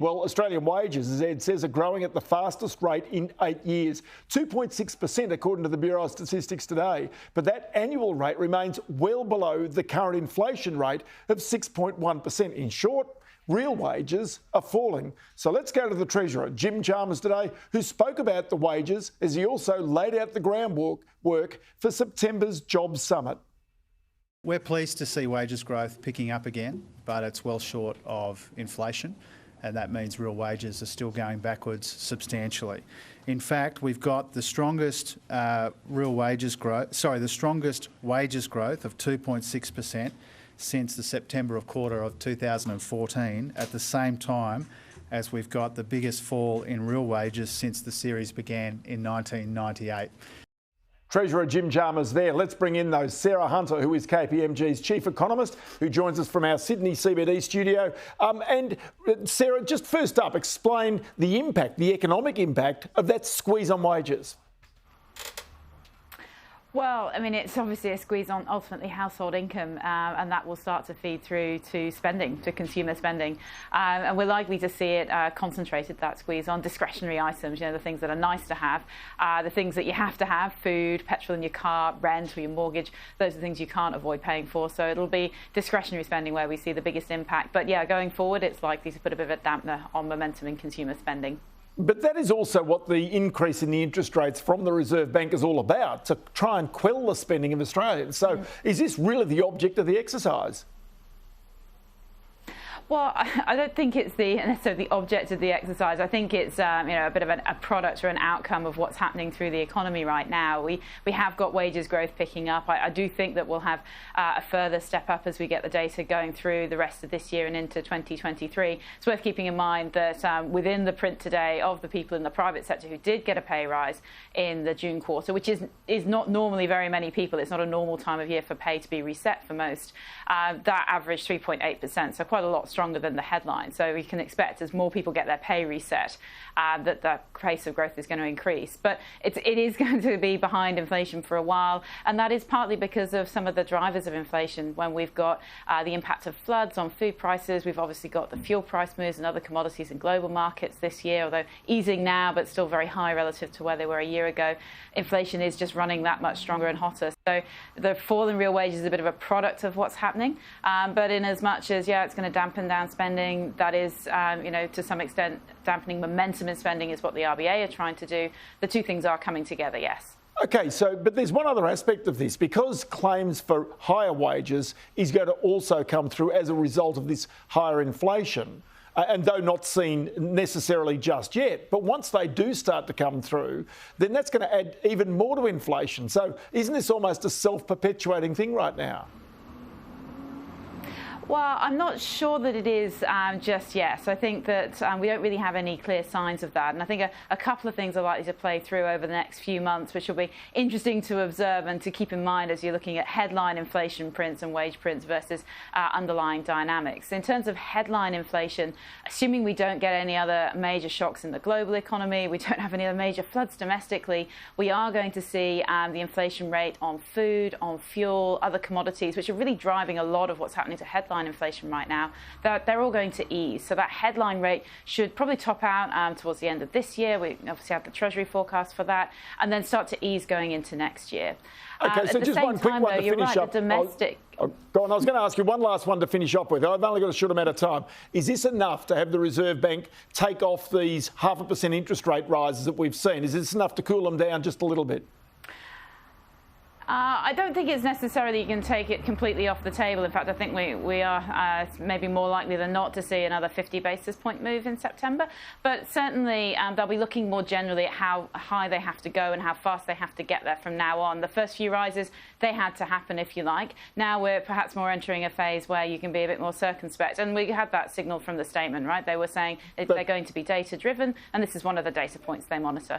Well, Australian wages, as Ed says, are growing at the fastest rate in 8 years, 2.6% according to the Bureau of Statistics today. But that annual rate remains well below the current inflation rate of 6.1%. In short, real wages are falling. So let's go to the Treasurer, Jim Chalmers, today, who spoke about the wages as he also laid out the groundwork for September's Jobs Summit. We're pleased to see wages growth picking up again, but it's well short of inflation. And that means real wages are still going backwards substantially. In fact, we've got the strongest the strongest wages growth of 2.6% since the September quarter of 2014, at the same time as we've got the biggest fall in real wages since the series began in 1998. Treasurer Jim Chalmers there. Let's bring in, though, Sarah Hunter, who is KPMG's chief economist, who joins us from our Sydney CBD studio. And Sarah, just first up, explain the impact, the economic impact of that squeeze on wages. Well, I mean, it's obviously a squeeze on ultimately household income, and that will start to feed through to spending, to consumer spending. And we're likely to see it concentrated, that squeeze, on discretionary items, the things that are nice to have, the things that you have to have, food, petrol in your car, rent or your mortgage. Those are things you can't avoid paying for. So it'll be discretionary spending where we see the biggest impact. But yeah, going forward, it's likely to put a bit of a dampener on momentum in consumer spending. But that is also what the increase in the interest rates from the Reserve Bank is all about, to try and quell the spending of Australians. So is this really the object of the exercise? Well, I don't think it's necessarily the object of the exercise. I think it's a bit of a product or an outcome of what's happening through the economy right now. We have got wages growth picking up. I do think that we'll have a further step up as we get the data going through the rest of this year and into 2023. It's worth keeping in mind that within the print today of the people in the private sector who did get a pay rise in the June quarter, which is not normally very many people. It's not a normal time of year for pay to be reset for most. That averaged 3.8%, so quite a lot stronger than the headline. So we can expect, as more people get their pay reset, that the pace of growth is going to increase. But it is going to be behind inflation for a while, and that is partly because of some of the drivers of inflation. When we've got the impact of floods on food prices, we've obviously got the fuel price moves and other commodities in global markets this year, although easing now, but still very high relative to where they were a year ago. Inflation is just running that much stronger and hotter. So the fall in real wages is a bit of a product of what's happening. But in as much as, it's going to dampen down spending, that is, to some extent, dampening momentum in spending is what the RBA are trying to do. The two things are coming together, yes. OK, but there's one other aspect of this, because claims for higher wages is going to also come through as a result of this higher inflation. And though not seen necessarily just yet, but once they do start to come through, then that's going to add even more to inflation. So isn't this almost a self-perpetuating thing right now? Well, I'm not sure that it is just yet. So I think that we don't really have any clear signs of that. And I think a couple of things are likely to play through over the next few months, which will be interesting to observe and to keep in mind as you're looking at headline inflation prints and wage prints versus underlying dynamics. In terms of headline inflation, assuming we don't get any other major shocks in the global economy, we don't have any other major floods domestically, we are going to see the inflation rate on food, on fuel, other commodities, which are really driving a lot of what's happening to headline inflation right now, they're all going to ease. So that headline rate should probably top out towards the end of this year. We obviously have the Treasury forecast for that, and then start to ease going into next year. OK, so just one quick one to finish up. Domestic. Go on, I was going to ask you one last one to finish up with. I've only got a short amount of time. Is this enough to have the Reserve Bank take off these 0.5% interest rate rises that we've seen? Is this enough to cool them down just a little bit? I don't think it's necessarily you can take it completely off the table. In fact, I think we are maybe more likely than not to see another 50 basis point move in September. But certainly they'll be looking more generally at how high they have to go and how fast they have to get there from now on. The first few rises, they had to happen, if you like. Now we're perhaps more entering a phase where you can be a bit more circumspect. And we had that signal from the statement, right? They were saying they're going to be data-driven, and this is one of the data points they monitor.